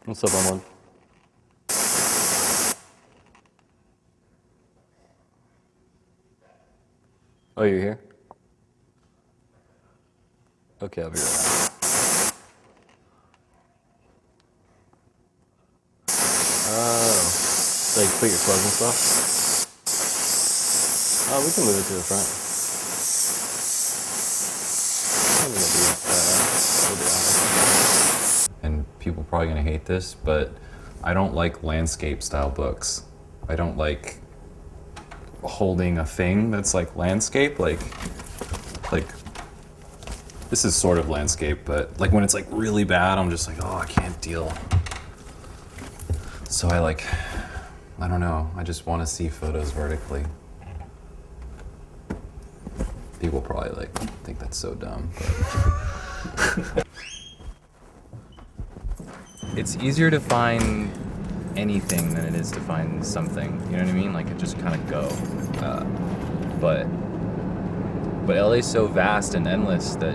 What's up, Arnold? Oh, you're here? Okay, I'll be right back. Oh, like put your clothes and stuff? Oh, we can move it to the front. I think we'll be honest. And people are probably gonna hate this, but I don't like landscape style books. I don't like holding a thing that's like landscape, like this is sort of landscape, but like when it's like really bad, I'm just like, oh, I can't deal. So I don't know, I just want to see photos vertically. People probably like think that's so dumb, but it's easier to find anything than it is to find something. You know what I mean? Like it just kind of go. But LA's so vast and endless that,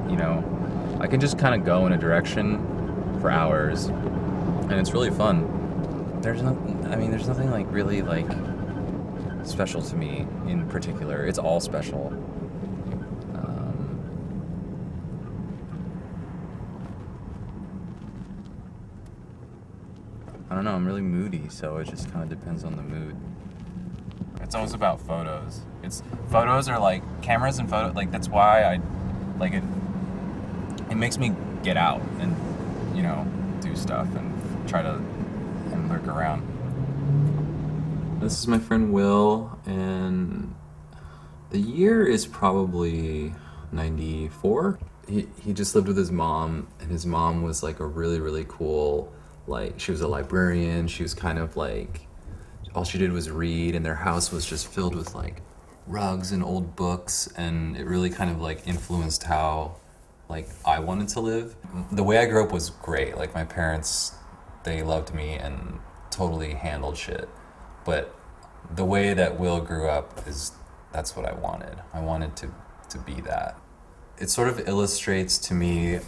you know, I can just kind of go in a direction for hours, and it's really fun. There's nothing like really like special to me in particular. It's all special. I don't know, I'm really moody, so it just kind of depends on the mood. It's always about photos. Photos are like, cameras and photos, like that's why I, like it makes me get out and, you know, do stuff and try to, and lurk around. This is my friend Will, and the year is probably 94. He just lived with his mom, and his mom was like a really, really cool, like she was a librarian. She was kind of like, all she did was read, and their house was just filled with like rugs and old books, and it really kind of like influenced how like I wanted to live. The way I grew up was great. Like my parents, they loved me and totally handled shit. But the way that Will grew up that's what I wanted. I wanted to be that. It sort of illustrates to me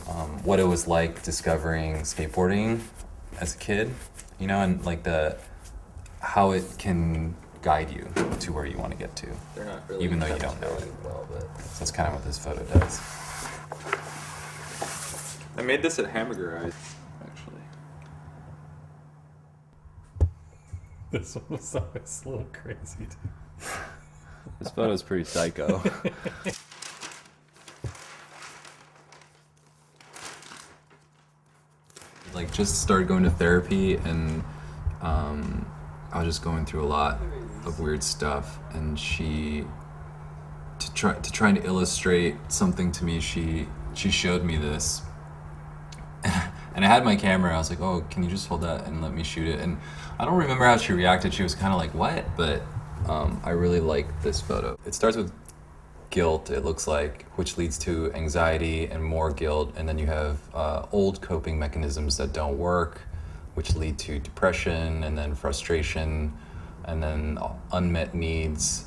what it was like discovering skateboarding as a kid, you know, and like how it can guide you to where you want to get to. They're not really, even though you don't know it. Well, but So that's kind of what this photo does. I made this at Hamburger Eyes, actually. This one was always a little crazy, too. this photo's pretty psycho. Like just started going to therapy, and I was just going through a lot of weird stuff, and she trying to illustrate something to me, she showed me this. And I had my camera. I was like, oh, can you just hold that and let me shoot it? And I don't remember how she reacted. She was kind of like, what? But I really like this photo. It starts with guilt, it looks like, which leads to anxiety and more guilt. And then you have old coping mechanisms that don't work, which lead to depression, and then frustration, and then unmet needs,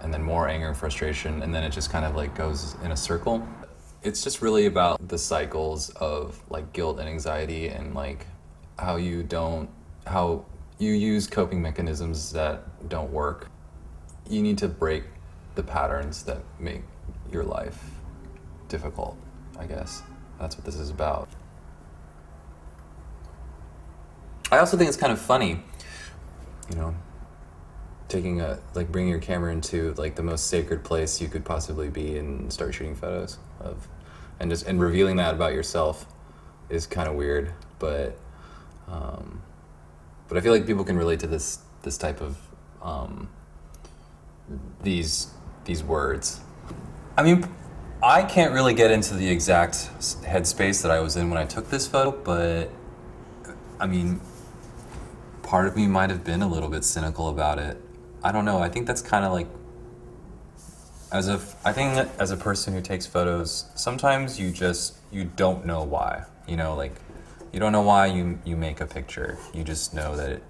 and then more anger and frustration. And then it just kind of like goes in a circle. It's just really about the cycles of like guilt and anxiety, and like how you use coping mechanisms that don't work. You need to break the patterns that make your life difficult, I guess. That's what this is about. I also think it's kind of funny, you know, bringing your camera into like the most sacred place you could possibly be and start shooting photos of, and revealing that about yourself is kind of weird, but I feel like people can relate to this type of these words. I mean, I can't really get into the exact headspace that I was in when I took this photo, but I mean, part of me might have been a little bit cynical about it. I don't know. I think that's kind of like, I think that as a person who takes photos, sometimes you don't know why. You know, like, you don't know why you make a picture. You just know that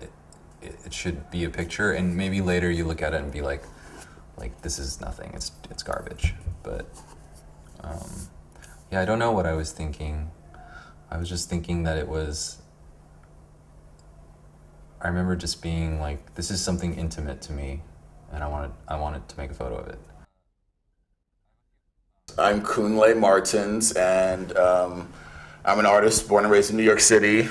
it should be a picture, and maybe later you look at it and be like this is nothing. It's garbage. But yeah, I don't know what I was thinking. I was just thinking that it was I remember just being like, this is something intimate to me, and I wanted to make a photo of it. I'm Kunle Martins, and I'm an artist born and raised in New York City.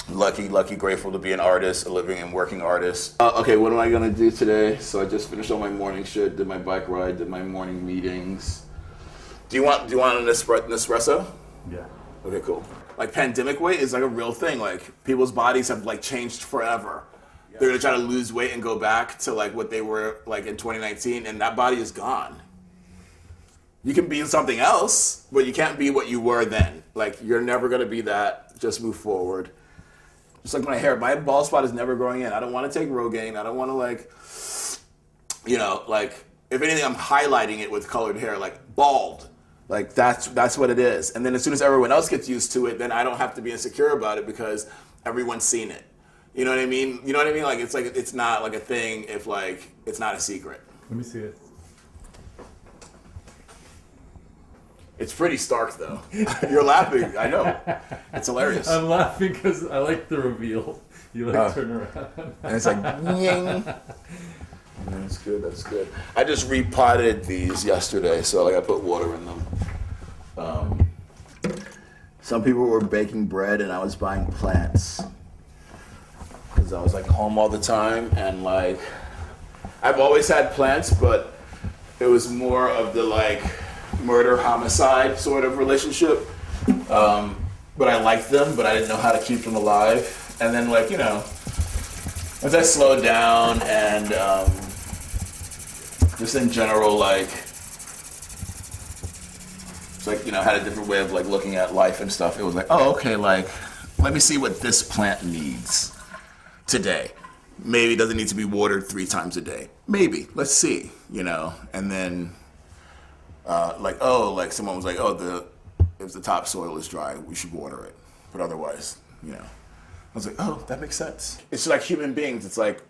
Lucky, grateful to be an artist, a living and working artist. Okay, what am I gonna do today? So I just finished all my morning shit, did my bike ride, did my morning meetings. Do you want an espresso? Yeah. Okay, cool. Like pandemic weight is like a real thing. Like people's bodies have like changed forever. Yeah. They're gonna try to lose weight and go back to like what they were like in 2019, and that body is gone. You can be something else, but you can't be what you were then. Like you're never gonna be that. Just move forward. Just like my hair, my bald spot is never growing in. I don't want to take Rogaine. I don't want to like, like if anything, I'm highlighting it with colored hair, like bald. Like that's what it is. And then as soon as everyone else gets used to it, then I don't have to be insecure about it because everyone's seen it. You know what I mean? Like it's not like a thing if like it's not a secret. Let me see it. It's pretty stark though. You're laughing. I know. It's hilarious. I'm laughing because I like the reveal. You like turn around. And it's like, ying. That's good, that's good. I just repotted these yesterday, so like I put water in them. Some people were baking bread and I was buying plants. Because I was like home all the time and like, I've always had plants, but it was more of the like, murder homicide sort of relationship, but I liked them, but I didn't know how to keep them alive. And then like as I slowed down and just in general like it's like had a different way of like looking at life and stuff. It was like, oh okay, like let me see what this plant needs today. Maybe it doesn't need to be watered 3 times a day. Maybe, let's see, and then someone was like, if the topsoil is dry, we should water it. But otherwise, I was like, oh, that makes sense. It's just like human beings. It's like,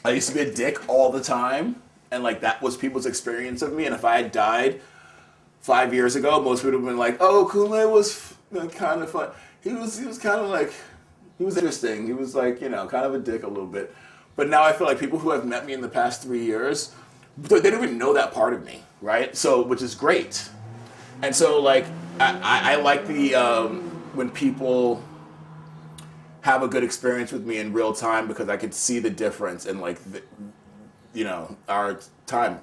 I used to be a dick all the time, and like that was people's experience of me. And if I had died 5 years ago, most people would have been like, oh, Kunle was kind of fun. He was kind of like, he was interesting. He was like, kind of a dick a little bit. But now I feel like people who have met me in the past 3 years, they don't even know that part of me. Right? So, which is great. And so, like, I like the, when people have a good experience with me in real time because I could see the difference in, like, our time.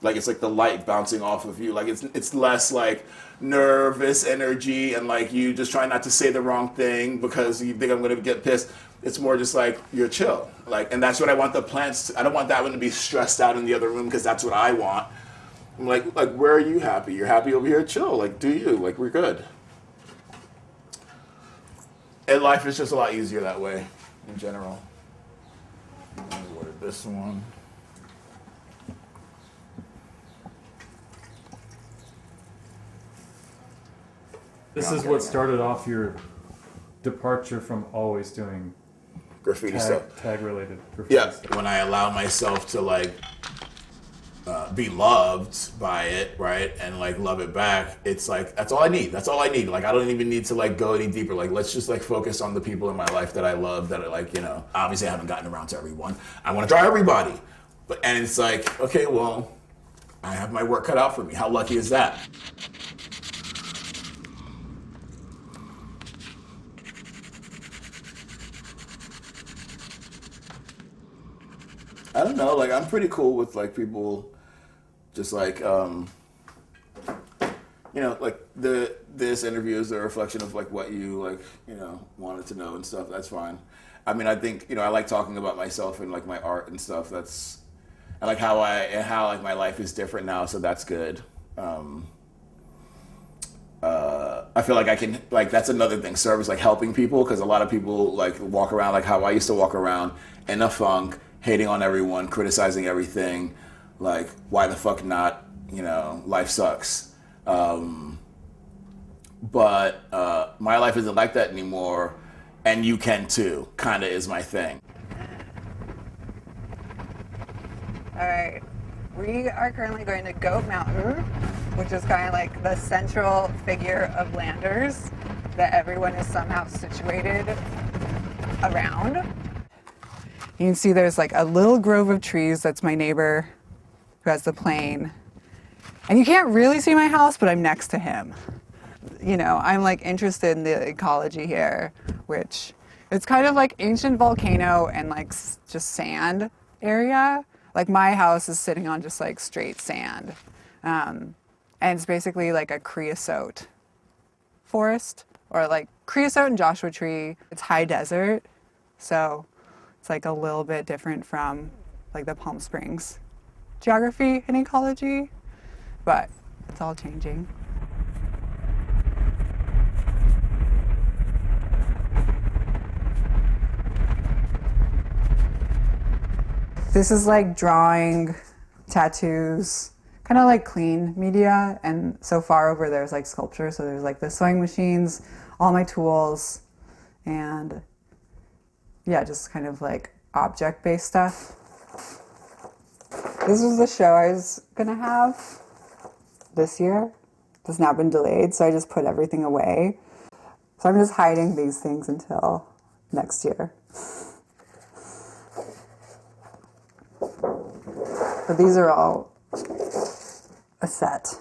Like, it's like the light bouncing off of you. Like, it's less, like, nervous energy and, like, you just trying not to say the wrong thing because you think I'm going to get pissed. It's more just, like, you're chill. Like, and that's what I want the plants to, I don't want that one to be stressed out in the other room because that's what I want. I'm like, where are you happy? You're happy over here? Chill. Like, do you? Like, we're good. And life is just a lot easier that way, in general. I ordered this one. This is what started off your departure from always doing graffiti stuff. Tag-related graffiti stuff. When I allow myself to, like, be loved by it, right, and like love it back, it's like that's all I need. Like I don't even need to like go any deeper. Like let's just like focus on the people in my life that I love, that are like, obviously I haven't gotten around to everyone. I want to draw everybody, and it's like, okay, well, I have my work cut out for me. How lucky is that? I don't know, like I'm pretty cool with like people just like like this interview is a reflection of like what you like, wanted to know and stuff. That's fine. I mean, I think, I like talking about myself and like my art and stuff. That's and like how like my life is different now, so that's good. I feel like I can, like, that's another thing, service, like helping people, because a lot of people like walk around like how I used to walk around in a funk, hating on everyone, criticizing everything, like, why the fuck not, life sucks. But my life isn't like that anymore, and you can too, kind of is my thing. All right, we are currently going to Goat Mountain, which is kind of like the central figure of Landers that everyone is somehow situated around. You can see there's like a little grove of trees. That's my neighbor who has the plane. And you can't really see my house, but I'm next to him. You know, I'm like interested in the ecology here, which it's kind of like ancient volcano and like just sand area. Like my house is sitting on just like straight sand. And it's basically like a creosote forest, or like creosote and Joshua tree. It's high desert, so it's like a little bit different from like the Palm Springs geography and ecology, but it's all changing. This is like drawing, tattoos, kind of like clean media, and so far over there's like sculpture, so there's like the sewing machines, all my tools, and yeah, just kind of like object-based stuff. This was the show I was gonna have this year. It's now been delayed, so I just put everything away. So I'm just hiding these things until next year. But these are all a set.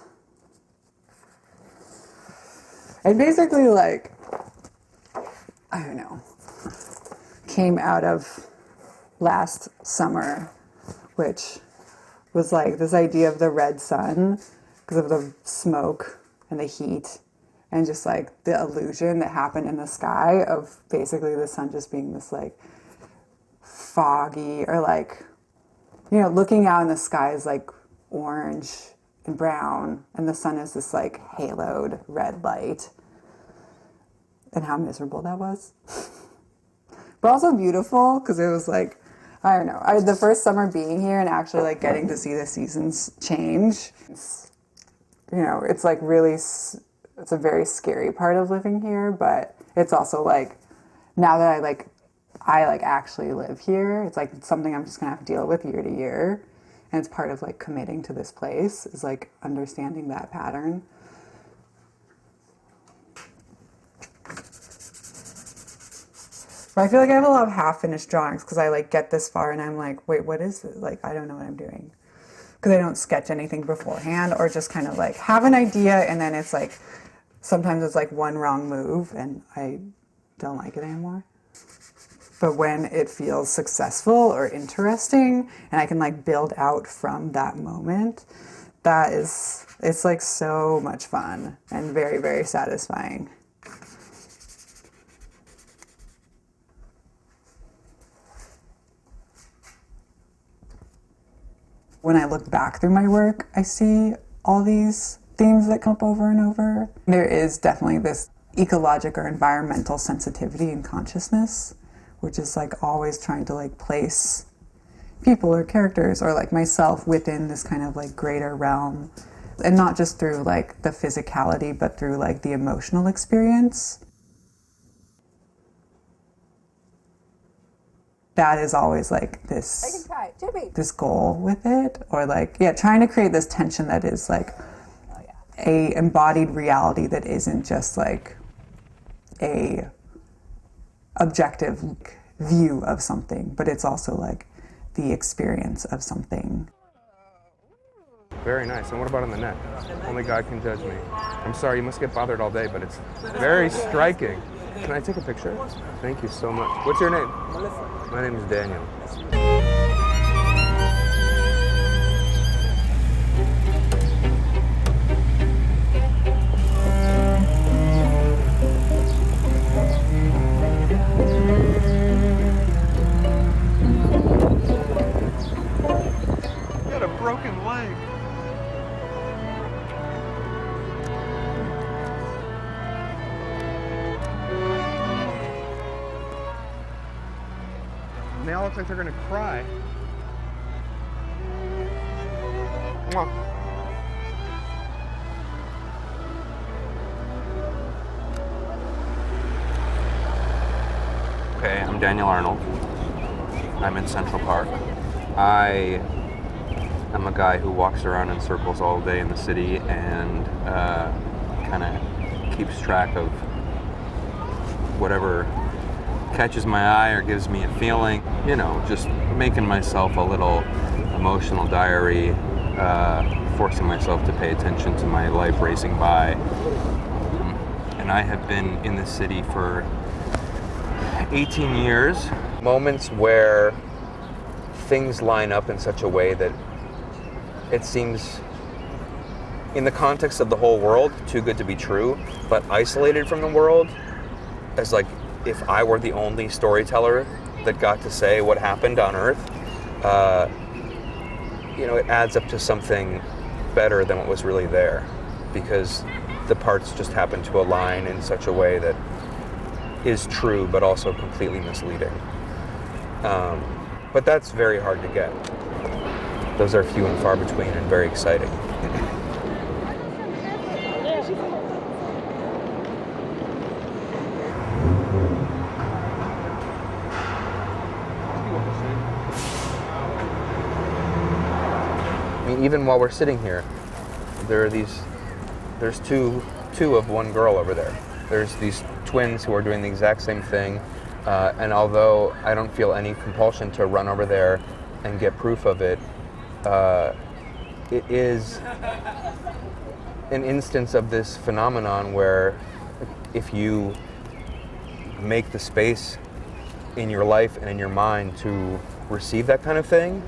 And basically, like, I don't know, came out of last summer, which was like this idea of the red sun because of the smoke and the heat and just like the illusion that happened in the sky of basically the sun just being this like foggy, or like, you know, looking out in the sky is like orange and brown, and the sun is this like haloed red light, and how miserable that was. But also beautiful, because it was like, I don't know, the first summer being here and actually like getting to see the seasons change, you know, it's like really, it's a very scary part of living here, but it's also like, now that I actually live here, it's like something I'm just gonna have to deal with year to year. And it's part of like committing to this place, is like understanding that pattern. But I feel like I have a lot of half-finished drawings because I like get this far and I'm like, wait, what is this? Like, I don't know what I'm doing. Because I don't sketch anything beforehand, or just kind of like have an idea and then it's like, sometimes it's like one wrong move and I don't like it anymore. But when it feels successful or interesting and I can like build out from that moment, it's like so much fun and very, very satisfying. When I look back through my work, I see all these themes that come up over and over. There is definitely this ecologic or environmental sensitivity and consciousness, which is like always trying to like place people or characters or like myself within this kind of like greater realm. And not just through like the physicality, but through like the emotional experience. That is always like this goal with it, or like, yeah, trying to create this tension that is like a embodied reality that isn't just like a objective view of something, but it's also like the experience of something. Very nice. And what about on the neck? Only God can judge me. I'm sorry, you must get bothered all day, but it's very striking. Can I take a picture? Thank you so much. What's your name? My name is Daniel. You got a broken leg. They all look like they're gonna cry. Mwah. Okay, I'm Daniel Arnold. I'm in Central Park. I am a guy who walks around in circles all day in the city and kind of keeps track of whatever catches my eye or gives me a feeling. You know, just making myself a little emotional diary, forcing myself to pay attention to my life racing by. And I have been in the city for 18 years. Moments where things line up in such a way that it seems, in the context of the whole world, too good to be true, but isolated from the world, as like if I were the only storyteller that got to say what happened on Earth, you know, it adds up to something better than what was really there, because the parts just happen to align in such a way that is true but also completely misleading. But that's very hard to get. Those are few and far between and very exciting. I mean, even while we're sitting here, there's two of one girl over there. There's these twins who are doing the exact same thing, and although I don't feel any compulsion to run over there and get proof of it, it is an instance of this phenomenon where if you make the space in your life and in your mind to receive that kind of thing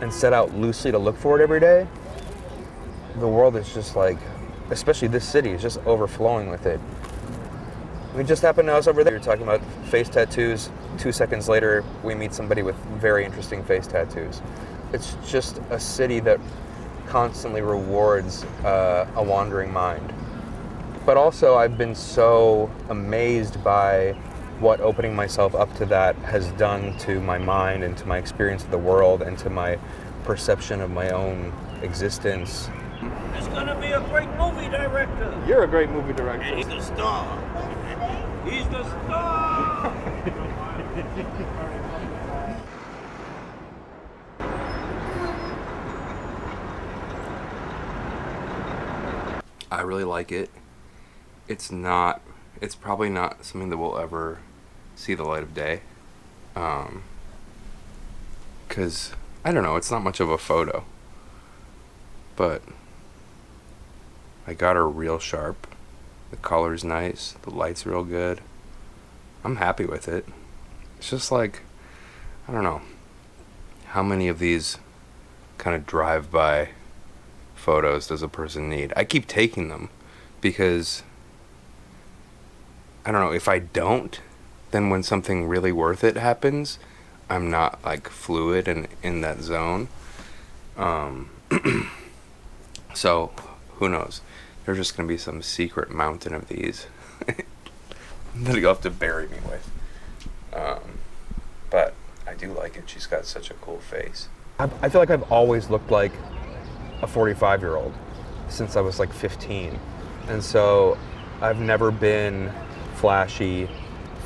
and set out loosely to look for it every day, the world is just like, especially this city, is just overflowing with it. We just happened to us over there. You're talking about face tattoos. 2 seconds later, we meet somebody with very interesting face tattoos. It's just a city that constantly rewards a wandering mind. But also, I've been so amazed by what opening myself up to that has done to my mind and to my experience of the world and to my perception of my own existence. It's gonna be a great movie director. You're a great movie director. And he's the star. He's the star. I really like it. It's probably not something that will ever see the light of day. 'Cause, I don't know, it's not much of a photo. But I got her real sharp. The color's nice, the light's real good. I'm happy with it. It's just like, I don't know, how many of these kind of drive-by photos does a person need? I keep taking them because, I don't know, if I don't, then when something really worth it happens, I'm not like fluid and in that zone. So, who knows? There's just gonna be some secret mountain of these that you'll have to bury me with. But I do like it. She's got such a cool face. I feel like I've always looked like a 45-year-old since I was like 15. And so I've never been flashy.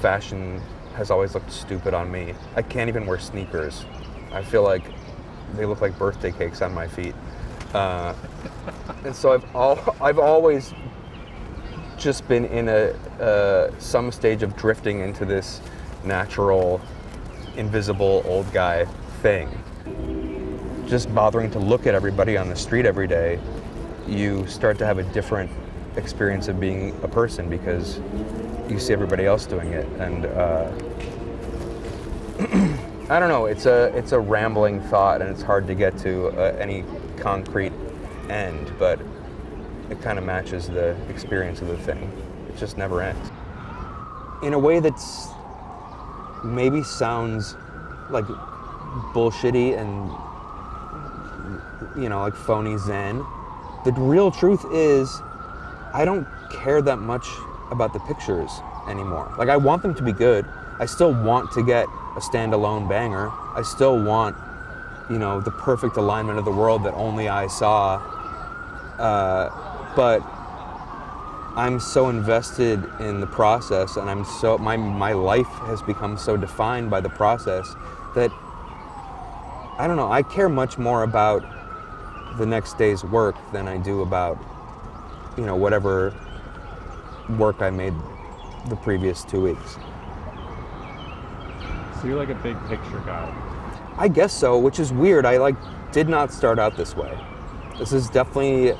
Fashion has always looked stupid on me. I can't even wear sneakers. I feel like they look like birthday cakes on my feet. And so I've always just been in some stage of drifting into this natural, invisible old guy thing. Just bothering to look at everybody on the street every day, you start to have a different experience of being a person because you see everybody else doing it. And I don't know, it's a rambling thought and it's hard to get to any concrete end, but it kind of matches the experience of the thing. It just never ends. In a way that's maybe sounds like bullshitty and, you know, like phony zen. The real truth is, I don't care that much about the pictures anymore. Like, I want them to be good. I still want to get a standalone banger. I still want, you know, the perfect alignment of the world that only I saw. But I'm so invested in the process, and my life has become so defined by the process that, I don't know, I care much more about the next day's work than I do about, you know, whatever work I made the previous 2 weeks. So you're like a big picture guy. I guess so, which is weird. I did not start out this way. This is definitely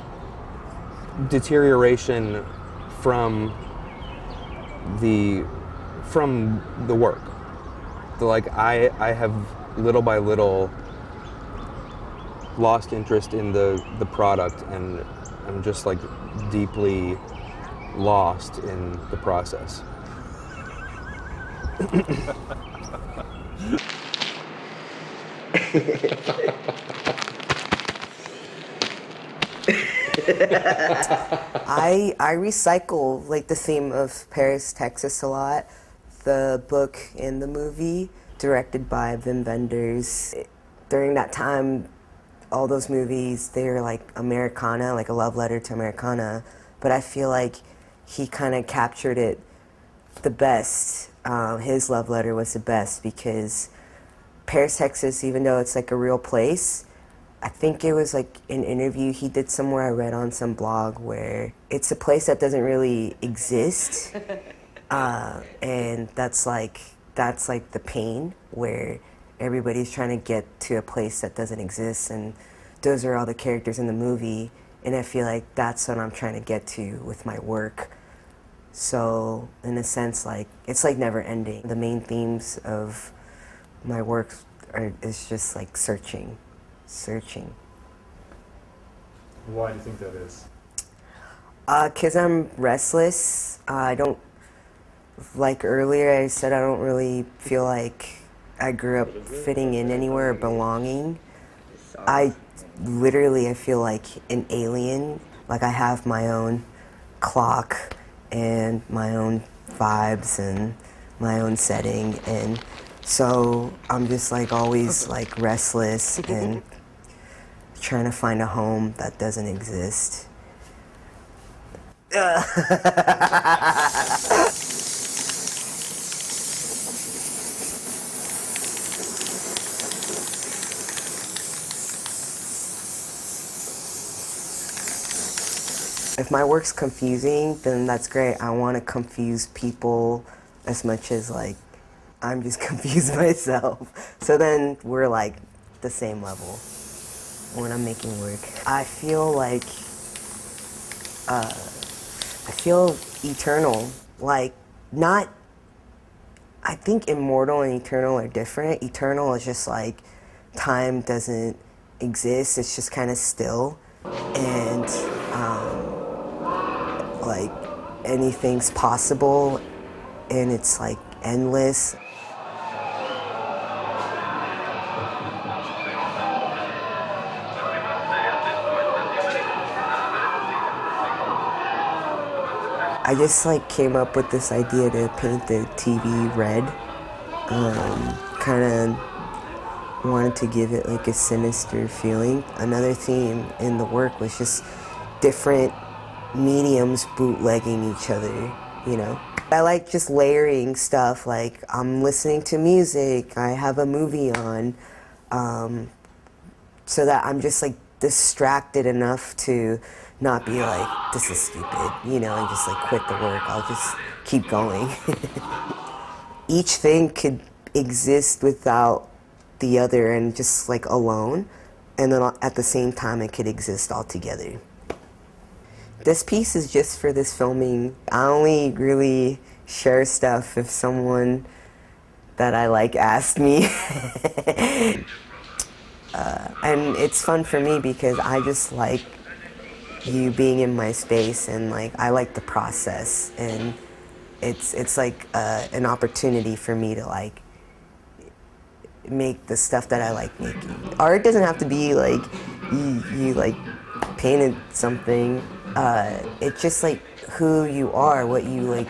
deterioration from the work. I have little by little lost interest in the product, and I'm just deeply lost in the process. I recycle the theme of Paris, Texas a lot. The book and the movie, directed by Wim Wenders. During that time, all those movies, they were like Americana, like a love letter to Americana. But I feel like he kind of captured it the best. His love letter was the best because Paris, Texas, even though it's like a real place, I think it was like an interview he did somewhere I read on some blog where it's a place that doesn't really exist. And that's like the pain where everybody's trying to get to a place that doesn't exist, and those are all the characters in the movie, and I feel like that's what I'm trying to get to with my work. So in a sense, it's never ending. The main themes of my work is just searching. Why do you think that is? 'Cause I'm restless. I don't, earlier I said, I don't really feel like I grew up fitting in anywhere or belonging. I feel like an alien. I have my own clock and my own vibes and my own setting, and so I'm just always restless and trying to find a home that doesn't exist. If my work's confusing, then that's great. I want to confuse people as much as I'm just confused myself. So then we're the same level when I'm making work. I feel eternal. Not, I think immortal and eternal are different. Eternal is just time doesn't exist. It's just kind of still. And anything's possible, and it's endless. I just came up with this idea to paint the TV red. Kind of wanted to give it a sinister feeling. Another theme in the work was just different mediums bootlegging each other, I just layering stuff, I'm listening to music, I have a movie on, so that I'm just distracted enough to not be this is stupid, and just quit the work. I'll just keep going. Each thing could exist without the other and just alone, and then at the same time it could exist all together. This piece is just for this filming. I only really share stuff if someone that I asked me. And it's fun for me because I just you being in my space, and I like the process, and it's an opportunity for me to make the stuff that I like making. Art doesn't have to be you painted something. It's just who you are, what you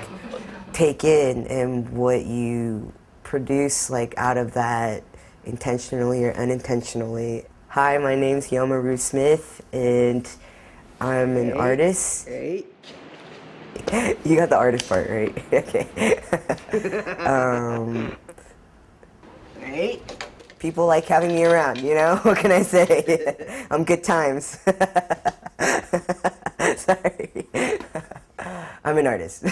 take in, and what you produce out of that, intentionally or unintentionally. Hi, my name's Yoma Ru Smith, and I'm an artist. Right. You got the artist part, right? Okay. Right. People like having me around, What can I say? I'm good times. Sorry. I'm an artist.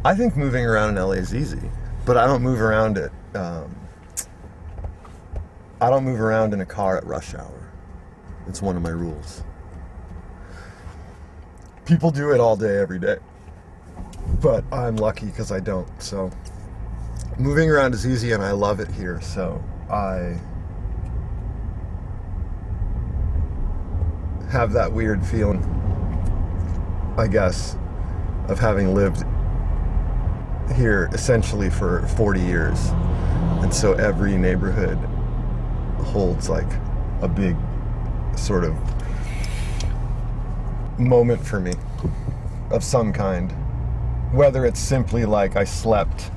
I think moving around in LA is easy, but I don't move around it. I don't move around in a car at rush hour. It's one of my rules. People do it all day, every day, but I'm lucky because I don't. So moving around is easy, and I love it here. So I have that weird feeling, I guess, of having lived here essentially for 40 years. And so every neighborhood holds like a big sort of moment for me of some kind. Whether it's simply like I slept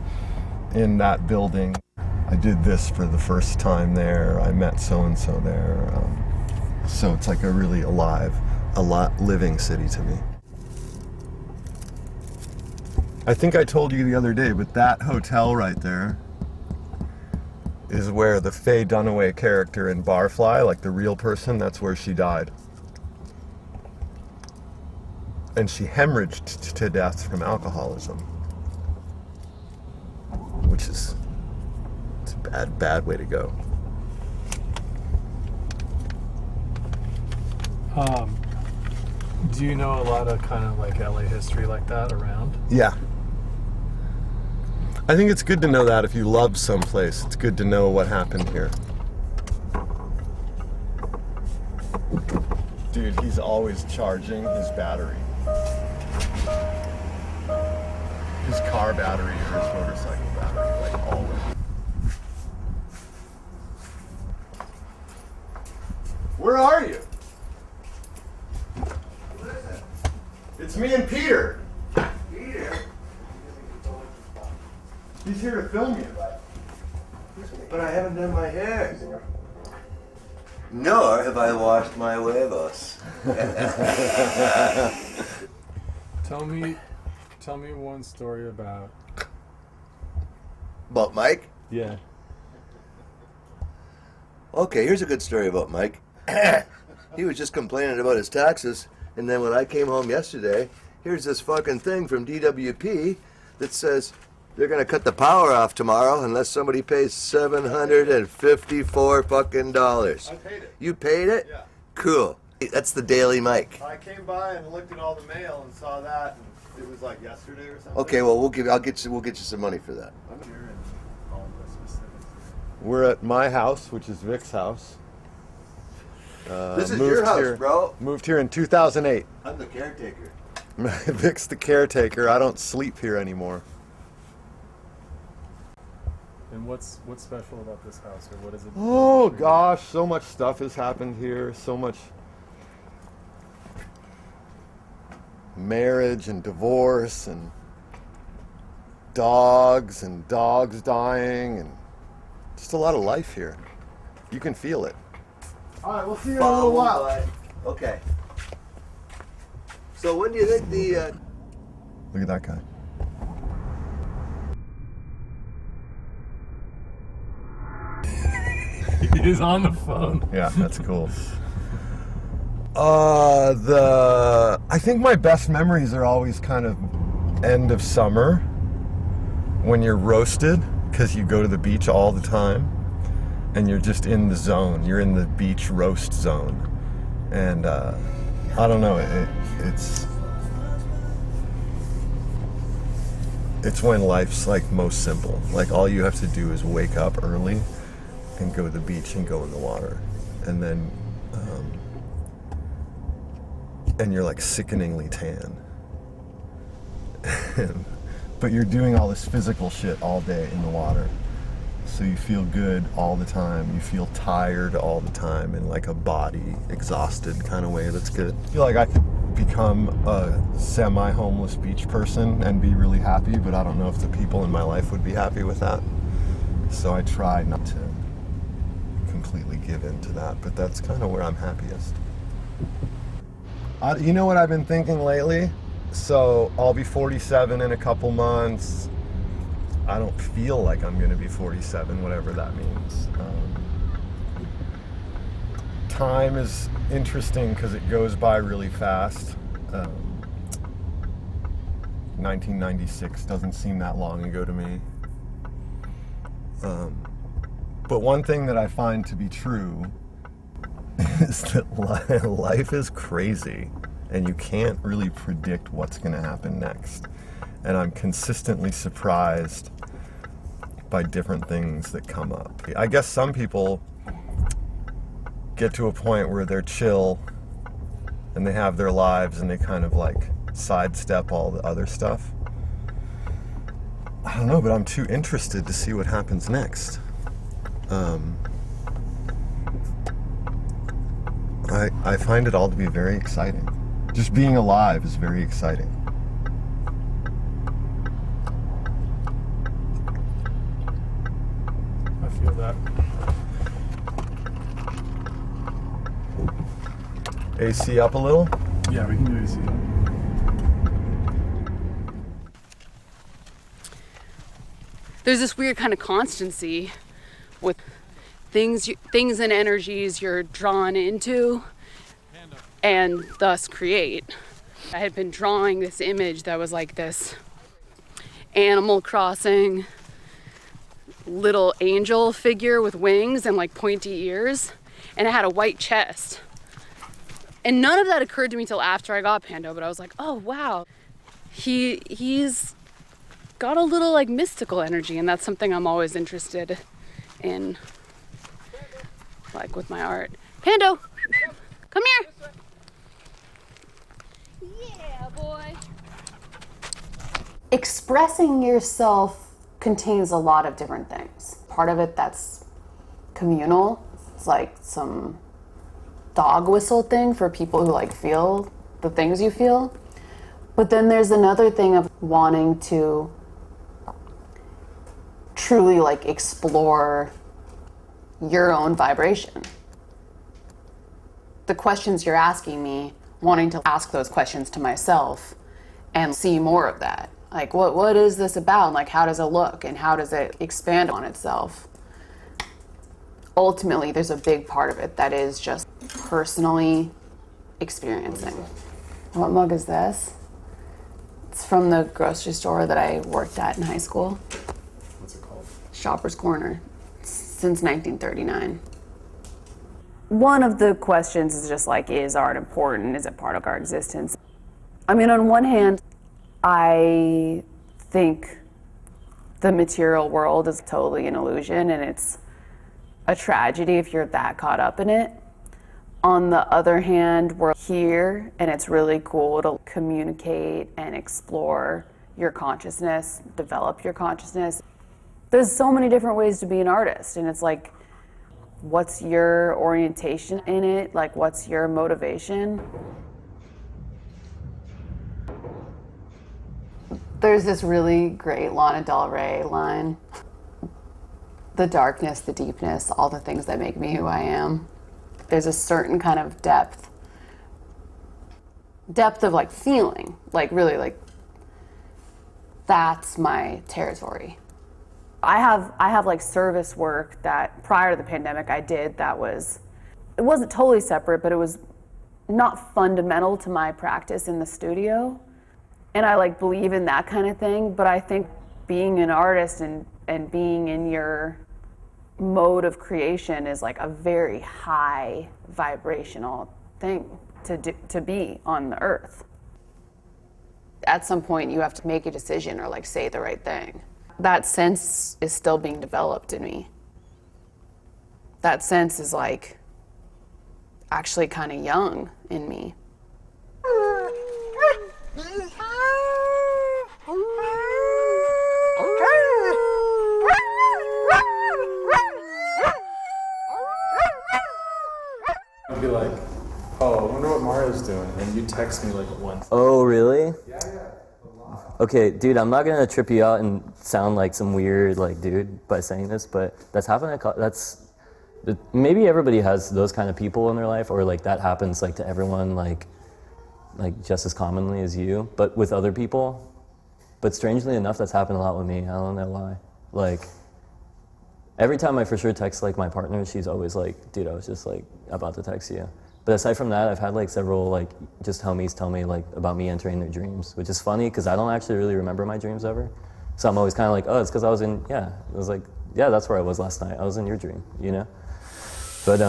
in that building, I did this for the first time there, I met so-and-so there. So it's like a really alive, living city to me. I think I told you the other day, but that hotel right there is where the Faye Dunaway character in Barfly, like the real person, that's where she died. And she hemorrhaged to death from alcoholism. Which is, it's a bad way to go. Do you know a lot of kind of like LA history like that around? Yeah. I think it's good to know that if you love someplace. It's good to know what happened here. Dude, he's always charging his battery. His car battery or his motorcycle battery, like always. Where are you? It's me and Peter. Peter? He's here to film you. But I haven't done my hair. Nor have I washed my huevos. Tell me one story about Mike? Yeah. Okay, here's a good story about Mike. He was just complaining about his taxes, and then when I came home yesterday, here's this fucking thing from DWP that says they're gonna cut the power off tomorrow unless somebody pays $754 fucking dollars. I paid it. You paid it? Yeah. Cool. That's the Daily Mike. I came by and looked at all the mail and saw that. And it was like yesterday or something. Okay, well we'll get you some money for that. We're at my house, which is Vic's house. This is your house, bro. Moved here in 2008. I'm the caretaker. Vic's the caretaker. I don't sleep here anymore. And what's special about this house, or what is it? Oh gosh, so much stuff has happened here. So much marriage and divorce and dogs dying and just a lot of life here. You can feel it. All right, we'll see you in a little while. Okay. So when do you think the... Look at that guy. He's on the phone. Yeah, that's cool. I think my best memories are always kind of end of summer when you're roasted because you go to the beach all the time and you're just in the zone. You're in the beach roast zone. And I don't know, it's when life's like most simple. Like all you have to do is wake up early and go to the beach and go in the water. And then and you're like sickeningly tan. But you're doing all this physical shit all day in the water. So you feel good all the time. You feel tired all the time in like a body exhausted kind of way that's good. I feel like I could become a semi-homeless beach person and be really happy, but I don't know if the people in my life would be happy with that. So I try not to completely give in to that, but that's kind of where I'm happiest. You know what I've been thinking lately? So I'll be 47 in a couple months. I don't feel like I'm going to be 47, whatever that means. Time is interesting because it goes by really fast. 1996 doesn't seem that long ago to me. But one thing that I find to be true is that life is crazy and you can't really predict what's going to happen next. And I'm consistently surprised by different things that come up. I guess some people get to a point where they're chill and they have their lives and they kind of like sidestep all the other stuff. I don't know, but I'm too interested to see what happens next. I find it all to be very exciting. Just being alive is very exciting. I feel that. AC up a little? Yeah, we can do AC. There's this weird kind of constancy with things and energies you're drawn into and thus create. I had been drawing this image that was like this Animal Crossing little angel figure with wings and like pointy ears, and it had a white chest. And none of that occurred to me till after I got Pando, but I was like, oh wow, he's got a little like mystical energy, and that's something I'm always interested in, like with my art. Pando, come here. Yeah, boy. Expressing yourself contains a lot of different things. Part of it that's communal. It's like some dog whistle thing for people who like feel the things you feel. But then there's another thing of wanting to truly like explore your own vibration. The questions you're asking me, wanting to ask those questions to myself and see more of that. Like what is this about? And like how does it look and how does it expand on itself? Ultimately, there's a big part of it that is just personally experiencing. What mug is this? It's from the grocery store that I worked at in high school. What's it called? Shopper's Corner. Since 1939. One of the questions is just like, is art important? Is it part of our existence? I mean, on one hand, I think the material world is totally an illusion and it's a tragedy if you're that caught up in it. On the other hand, we're here and it's really cool to communicate and explore your consciousness, develop your consciousness. There's so many different ways to be an artist, and it's like, what's your orientation in it? Like, what's your motivation? There's this really great Lana Del Rey line. The darkness, the deepness, all the things that make me who I am. There's a certain kind of depth of like feeling, like really like, that's my territory. I have like service work that prior to the pandemic I did that it wasn't totally separate, but it was not fundamental to my practice in the studio. And I like believe in that kind of thing, but I think being an artist and being in your mode of creation is like a very high vibrational thing to be on the earth. At some point you have to make a decision or like say the right thing. That sense is still being developed in me. That sense is like actually kind of young in me. I'd be like, oh, I wonder what Mario's doing, and you text me like once. Oh, really? Yeah. Okay, dude, I'm not gonna trip you out and sound like some weird like dude by saying this, but that's happening. Maybe everybody has those kind of people in their life, or like that happens like to everyone like just as commonly as you, but with other people. But strangely enough, that's happened a lot with me. I don't know why. Like every time I for sure text like my partner, she's always like, dude, I was just like about to text you. But aside from that, I've had like several like just homies tell me like about me entering their dreams, which is funny because I don't actually really remember my dreams ever. So I'm always kind of like, oh, it's because I was in, yeah. It was like, yeah, that's where I was last night. I was in your dream, you know? But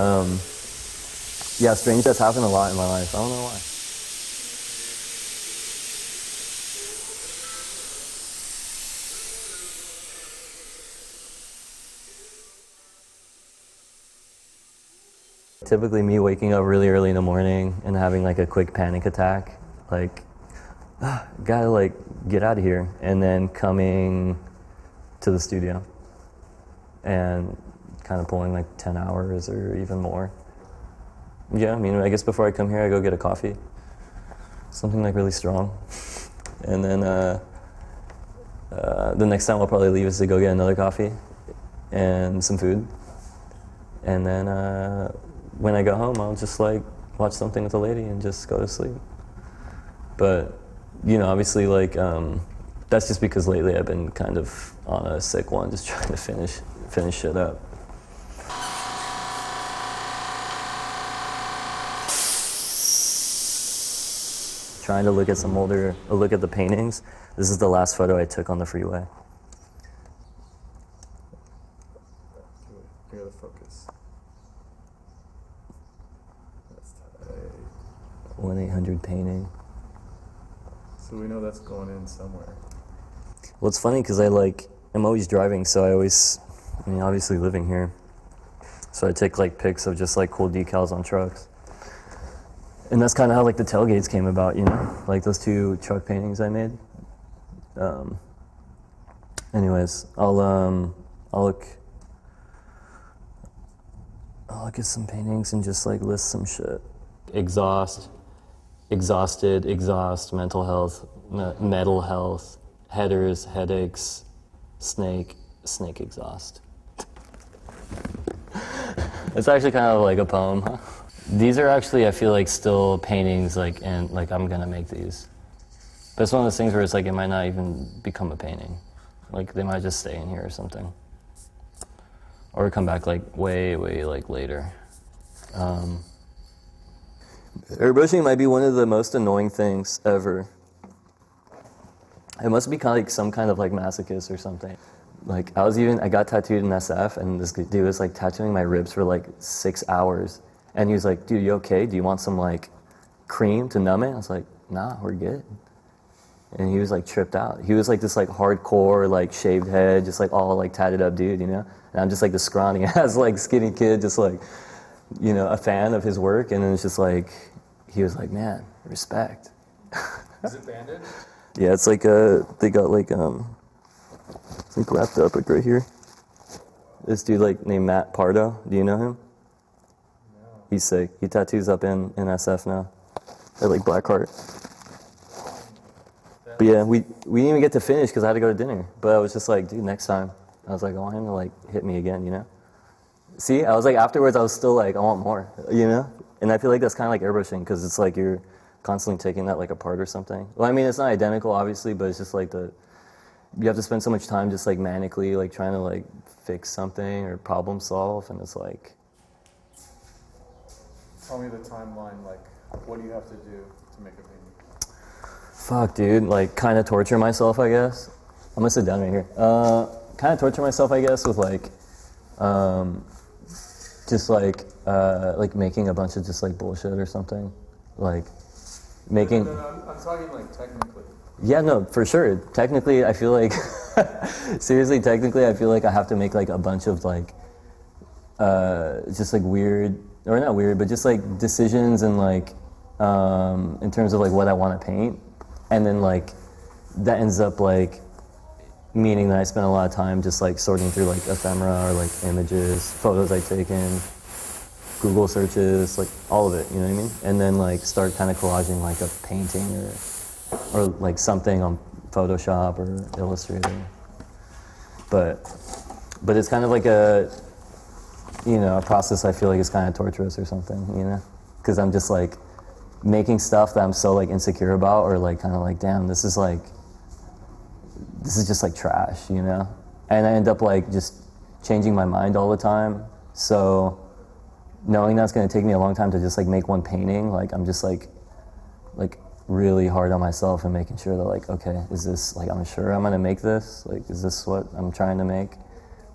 yeah, strange that's happened a lot in my life. I don't know why. Typically me waking up really early in the morning and having like a quick panic attack, like, gotta like get out of here, and then coming to the studio and kind of pulling like 10 hours or even more. Yeah, I mean, I guess before I come here, I go get a coffee, something like really strong. And then the next time I'll probably leave is to go get another coffee and some food. And then when I go home, I'll just like watch something with a lady and just go to sleep. But, you know, obviously like, that's just because lately I've been kind of on a sick one, just trying to finish shit up. Trying to look at look at the paintings. This is the last photo I took on the freeway. Here, the focus. That's tight. 1-800 painting. So we know that's going in somewhere. Well, it's funny because I'm always driving, so I mean, obviously living here. So I take like pics of just like cool decals on trucks. And that's kind of how like the tailgates came about, you know, like those 2 truck paintings I made. Anyways, I'll look at some paintings and just like list some shit. Exhaust, exhausted, exhaust, mental health, mental health, headers, headaches, snake exhaust. It's actually kind of like a poem, huh? These are actually, I feel like, still paintings, like, and like I'm gonna make these. But it's one of those things where it's like it might not even become a painting. Like they might just stay in here or something, or come back like way like later. Airbrushing might be one of the most annoying things ever. It must be kind of like some kind of like masochist or something. Like I got tattooed in SF, and this dude was like tattooing my ribs for like 6 hours. And he was like, dude, you okay? Do you want some like cream to numb it? I was like, nah, we're good. And he was like tripped out. He was like this like hardcore, like shaved head, just like all like tatted up dude, you know? And I'm just like the scrawny ass, like skinny kid, just like, you know, a fan of his work. And then it's just like, he was like, man, respect. Is it banded? Yeah, it's like they got like, it's like wrapped up like right here. This dude like named Matt Pardo, do you know him? He's sick. He tattoos up in SF now. At like Blackheart. But yeah, we didn't even get to finish because I had to go to dinner. But I was just like, dude, next time. I was like, I want him to like hit me again, you know? See, I was like, afterwards I was still like, I want more, you know? And I feel like that's kind of like airbrushing because it's like you're constantly taking that like apart or something. Well, I mean, it's not identical obviously, but it's just like you have to spend so much time just like manically like trying to like fix something or problem solve, and it's like, Tell me the timeline, like, what do you have to do to make a painting? fuck, dude, like kind of torture myself, I guess. I'm gonna sit down right here. Kind of torture myself, I guess, with like, just like making a bunch of just like bullshit or something, like making. No, I'm talking like technically. Yeah, no, for sure. Technically, I feel like, seriously, technically, I feel like I have to make like a bunch of like, just like weird, or not weird, but just like decisions and like, in terms of like what I want to paint. And then like, that ends up like, meaning that I spend a lot of time just like sorting through like ephemera or like images, photos I've taken, Google searches, like all of it, you know what I mean? And then like start kind of collaging like a painting or like something on Photoshop or Illustrator. But it's kind of like a process I feel like is kind of torturous or something, you know? Because I'm just like making stuff that I'm so like insecure about, or like kind of like, damn, this is just like trash, you know? And I end up like just changing my mind all the time. So knowing that's going to take me a long time to just like make one painting, like I'm just like really hard on myself and making sure that like, okay, is this like, I'm sure I'm going to make this, like is this what I'm trying to make?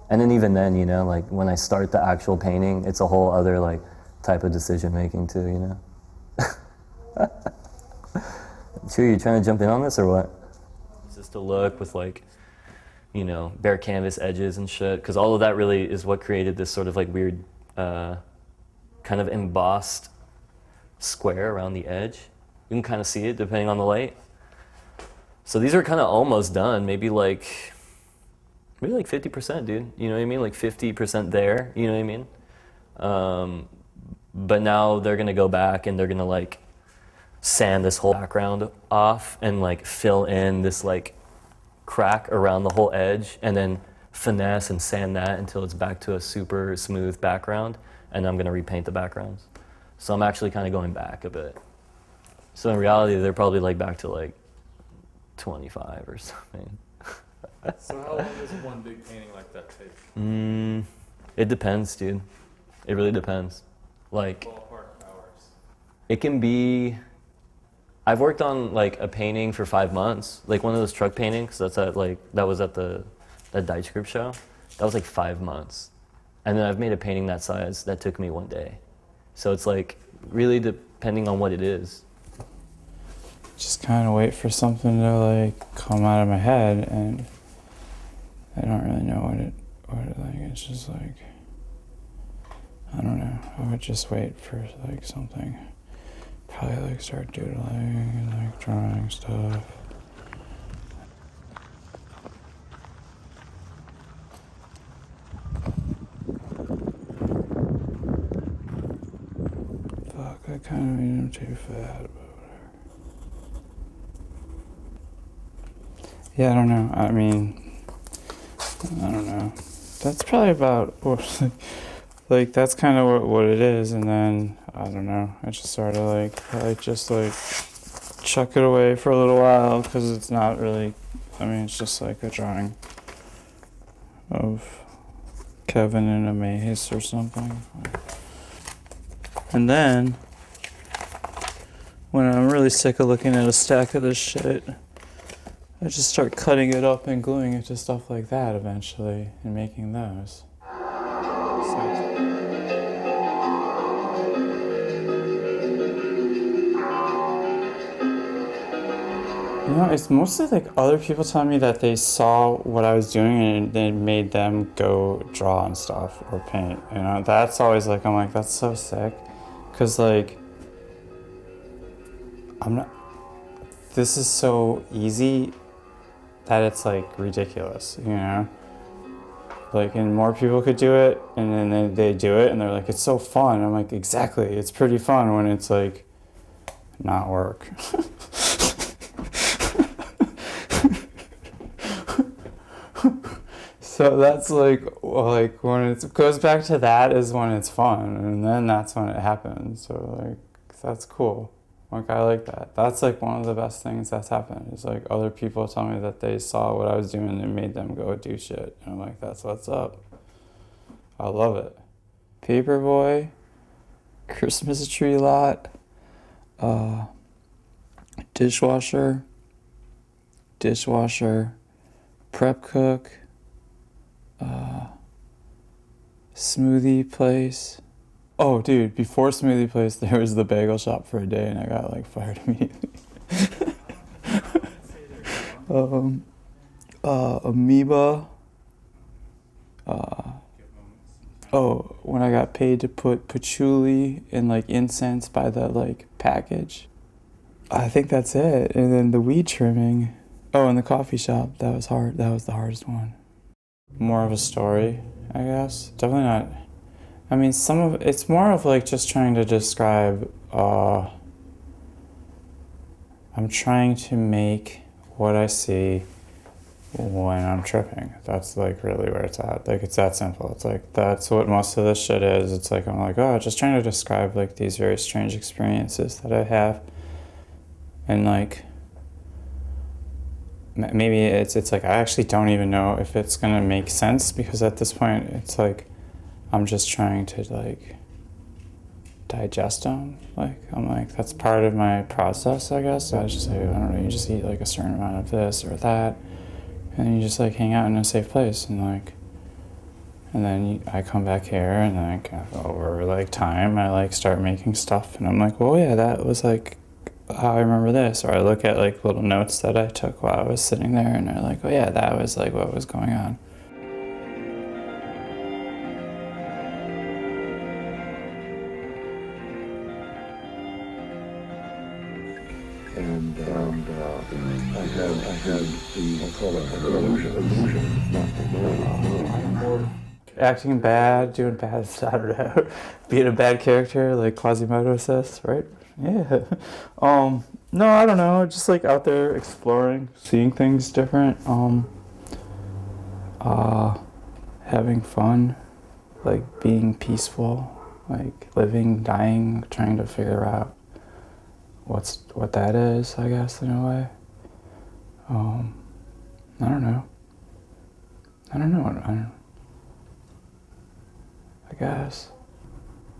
And then even then, you know, like when I start the actual painting, it's a whole other like type of decision making too, you know. Sure, you trying to jump in on this or what? It's just a look with like, you know, bare canvas edges and shit, because all of that really is what created this sort of like weird kind of embossed square around the edge. You can kind of see it depending on the light. So these are kind of almost done, maybe like 50%, dude. You know what I mean? Like 50% there, you know what I mean? But now they're gonna go back and they're gonna like sand this whole background off and like fill in this like crack around the whole edge and then finesse and sand that until it's back to a super smooth background, and I'm gonna repaint the backgrounds. So I'm actually kind of going back a bit. So in reality, they're probably like back to like 25 or something. So how long does one big painting like that take? It depends, dude. It really depends. Like, Ballpark hours. it can be, I've worked on like a painting for 5 months, like one of those truck paintings that was at that Deitch Group show. That was like 5 months. And then I've made a painting that size that took me 1 day. So it's like really depending on what it is. Just kind of wait for something to like come out of my head, and I don't really know what it like. It's just like, I don't know. I would just wait for like something. Probably like start doodling and like drawing stuff. Fuck, I kind of made him too fat. Yeah, I don't know. I mean, I don't know. That's probably about, like that's kind of what it is. And then, I don't know, I just sort of like chuck it away for a little while because it's not really, I mean, it's just like a drawing of Kevin in a maze or something. And then, when I'm really sick of looking at a stack of this shit, I just start cutting it up and gluing it to stuff like that eventually and making those. You know, it's mostly like other people telling me that they saw what I was doing and it made them go draw and stuff or paint. You know, that's always like, I'm like, that's so sick. Cause like, this is so easy that it's like ridiculous, you know? Like, and more people could do it, and then they do it, and they're like, it's so fun. I'm like, exactly, it's pretty fun when it's like, not work. So that's like when it goes back to that is when it's fun, and then that's when it happens. So like, that's cool. Like, I like that. That's like one of the best things that's happened is like other people tell me that they saw what I was doing and it made them go do shit. And I'm like, that's what's up. I love it. Paperboy, Christmas tree lot, dishwasher, prep cook, smoothie place. Oh, dude, before Smoothie Place, there was the bagel shop for a day, and I got, like, fired immediately. Amoeba. When I got paid to put patchouli and, like, incense by the, like, package. I think that's it. And then the weed trimming. Oh, and the coffee shop. That was hard. That was the hardest one. More of a story, I guess. Definitely not... I mean, it's more of like just trying to describe, I'm trying to make what I see when I'm tripping. That's like really where it's at. Like, it's that simple. It's like, that's what most of this shit is. It's like, I'm like, just trying to describe like these very strange experiences that I have. And like, maybe it's like, I actually don't even know if it's gonna make sense because at this point, it's like, I'm just trying to like digest them. Like, I'm like, that's part of my process, I guess. So I just like, I don't know, you just eat like a certain amount of this or that, and then you just like hang out in a safe place, and like, and then I come back here, and like over like time, I like start making stuff, and I'm like, well, yeah, that was like how I remember this. Or I look at like little notes that I took while I was sitting there, and I'm like, oh yeah, that was like what was going on. And I had the, I'll call it an illusion, not the Acting bad, doing bad, I don't know, being a bad character, like Quasimodo says, right? Yeah. No, I don't know, just like out there exploring, seeing things different, having fun, like being peaceful, like living, dying, trying to figure out what that is, I guess, in a way. I don't know. I guess.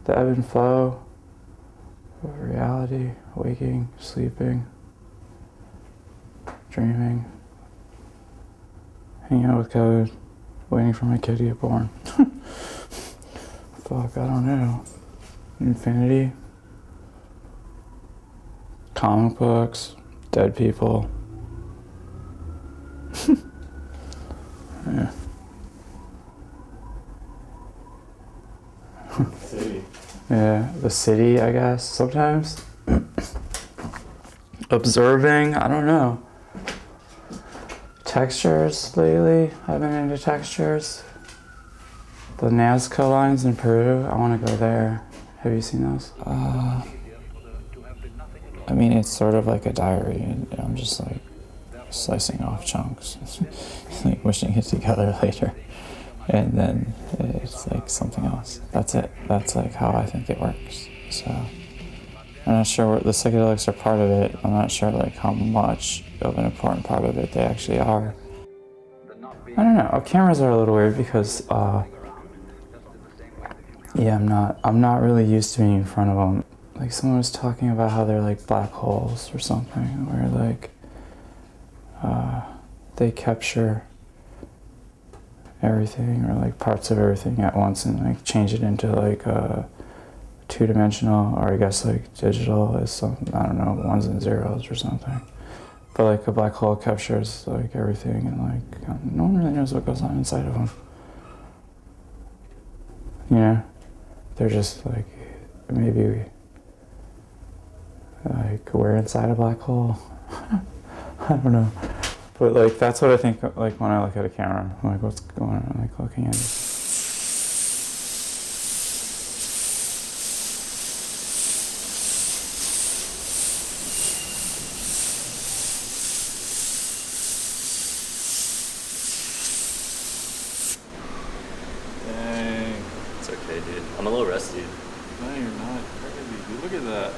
The ebb and flow of reality, waking, sleeping, dreaming, hanging out with code, waiting for my kid to get born. Fuck, I don't know. Infinity. Comic books, dead people. Yeah. City. Yeah, the city, I guess, sometimes. Observing, I don't know. Textures lately, I've been into textures. The Nazca lines in Peru, I want to go there. Have you seen those? I mean, it's sort of like a diary, and I'm just like slicing off chunks, like wishing it together later, and then it's like something else. That's it. That's like how I think it works. So I'm not sure what the psychedelics are part of it. I'm not sure like how much of an important part of it they actually are. I don't know. Cameras are a little weird because yeah, I'm not really used to being in front of them. Like someone was talking about how they're like black holes or something, where like they capture everything or like parts of everything at once and like change it into like a two-dimensional, or I guess like digital is something, I don't know, ones and zeros or something. But like a black hole captures like everything, and like no one really knows what goes on inside of them. You know, they're just like maybe like we're inside a black hole. I don't know. But like that's what I think like when I look at a camera. I'm like, what's going on? Like looking at it. Dang. It's okay, dude. I'm a little rusty. No, you're not crazy. Dude, look at that.